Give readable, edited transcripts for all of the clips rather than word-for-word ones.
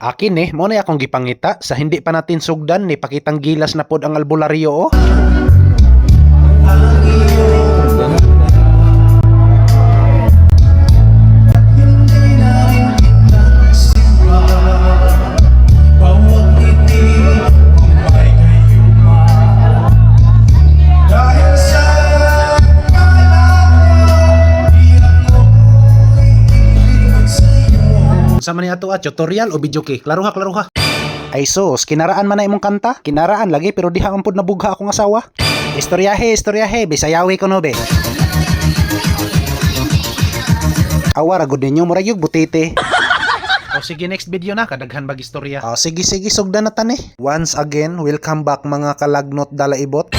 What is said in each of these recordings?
Akin mo na akong gipangita sa hindi pa natin sugdan ni pakitang gilas na pod ang albularyo Sama ni ato tutorial o video kay klaro ha. Ay sus, kinaraan man na imong kanta? Kinaraan lagi pero diha man pud nabugha akong asawa. Istoryahe, bisayawi ko no be. Awara gud ninyo murag yung butite. O sige, next video na kadaghan bag istorya. O sige sugdan na tani. Once again, welcome back mga kalagnot dalaibot.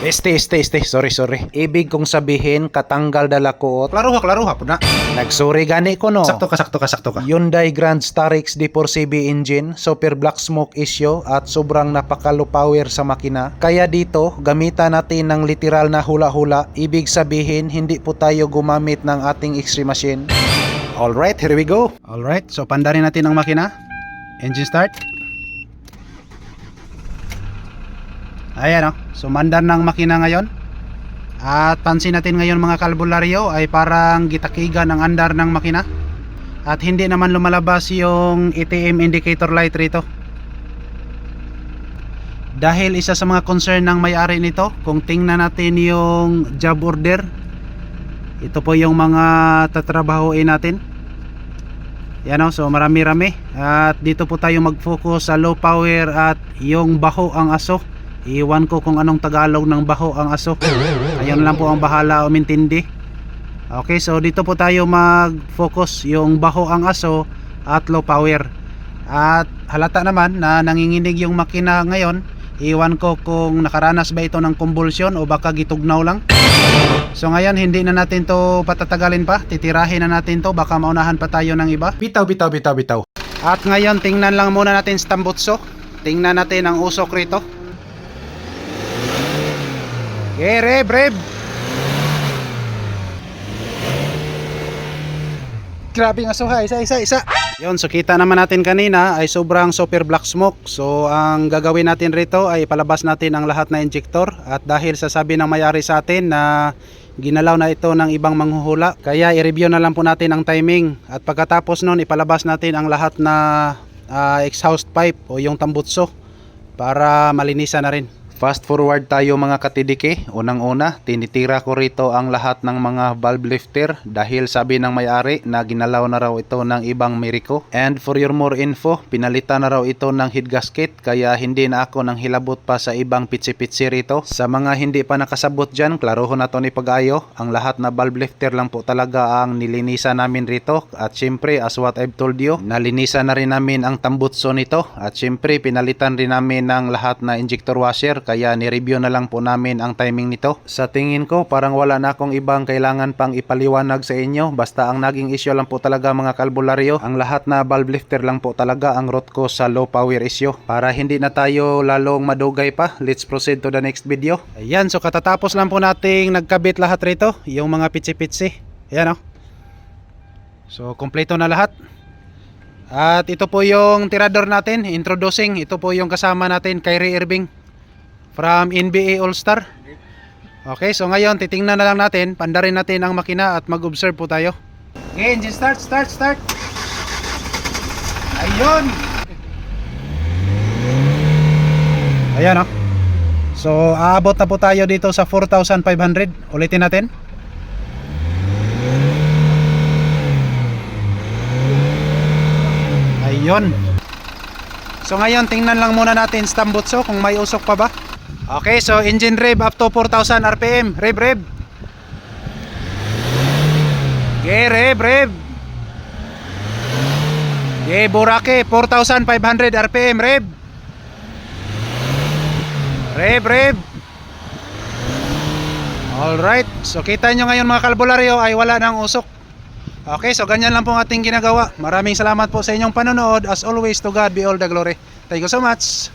Sorry. Ibig kong sabihin, katanggal dala ko. Klaro ha po na. Nagsorry gani ko no. Sakto ka. Hyundai Grand Star X D4CB engine, super black smoke issue at sobrang napakalo power sa makina. Kaya dito, gamitan natin ng literal na hula-hula. Ibig sabihin, hindi po tayo gumamit ng ating X-ray machine. Alright, here we go. Alright, so pandarin natin ang makina. Engine start. Ayan so mandar ng makina ngayon. At pansin natin ngayon mga kalbularyo ay parang gitakigan ang andar ng makina. At hindi naman lumalabas yung ATM indicator light rito. Dahil isa sa mga concern ng may-ari nito, kung tingnan natin yung job order, ito po yung mga tatrabahoin natin. Yan so marami-rami. At dito po tayo mag-focus sa low power at yung baho ang aso. Iwan ko kung anong Tagalog ng baho ang aso. Ayun lang po ang bahala umintindi. Okay, so dito po tayo mag-focus yung baho ang aso at low power. At halata naman na nanginginig yung makina ngayon. Iwan ko kung nakaranas ba ito ng convulsion o baka gitugnaw lang. So ngayon hindi na natin to patatagalin pa. Titirahin na natin to, baka maunahan pa tayo ng iba. Bitaw. At ngayon tingnan lang muna natin sa tambutso. Tingnan natin ang usok rito. Okay, rev. Grabe nga suha, isa. Yun, so kita naman natin kanina ay sobrang super black smoke. So ang gagawin natin rito ay palabas natin ang lahat na injector. At dahil sasabi ng may-ari sa atin na ginalaw na ito ng ibang manghuhula, kaya i-review na lang po natin ang timing. At pagkatapos nun ipalabas natin ang lahat na exhaust pipe o yung tambutso para malinisan na rin. Fast forward tayo mga katidike. Unang-una, tinitira ko rito ang lahat ng mga valve lifter dahil sabi ng may-ari na ginalaw na raw ito ng ibang Merico. And for your more info, pinalitan na raw ito ng head gasket kaya hindi na ako nang hilabot pa sa ibang pitsi-pitsi rito. Sa mga hindi pa nakasabot dyan, klaroho na to ni pag-ayo. Ang lahat na valve lifter lang po talaga ang nilinisan namin rito. At syempre, as what I've told you, nalinisan na rin namin ang tambutso nito. At syempre, pinalitan rin namin ng lahat na injector washer. Kaya ni-review na lang po namin ang timing nito. Sa tingin ko parang wala na akong ibang kailangan pang ipaliwanag sa inyo. Basta ang naging issue lang po talaga mga kalbularyo, ang lahat na valve lifter lang po talaga ang root cause sa low power issue. Para hindi na tayo lalong madugay pa, let's proceed to the next video. Ayan, so katatapos lang po nating nagkabit lahat rito, yung mga pitsi-pitsi. Ayan so kompleto na lahat. At ito po yung tirador natin, introducing. Ito po yung kasama natin, Kyrie Irving from NBA All-Star. Okay, so ngayon titingnan na lang natin, pandarin natin ang makina at mag-observe po tayo. Okay, engine start. Ayan So aabot na po tayo dito sa 4,500. Ulitin natin. Ayun. So ngayon tingnan lang muna natin sa tambutso kung may usok pa ba. Okay, so engine rev up to 4,000 RPM. Rev. Okay, rev. Okay, burake 4,500 RPM. Rev. Alright, so kita nyo ngayon mga kalbularyo ay wala nang usok. Okay, so ganyan lang po ang ating ginagawa. Maraming salamat po sa inyong panonood. As always, to God be all the glory. Thank you so much.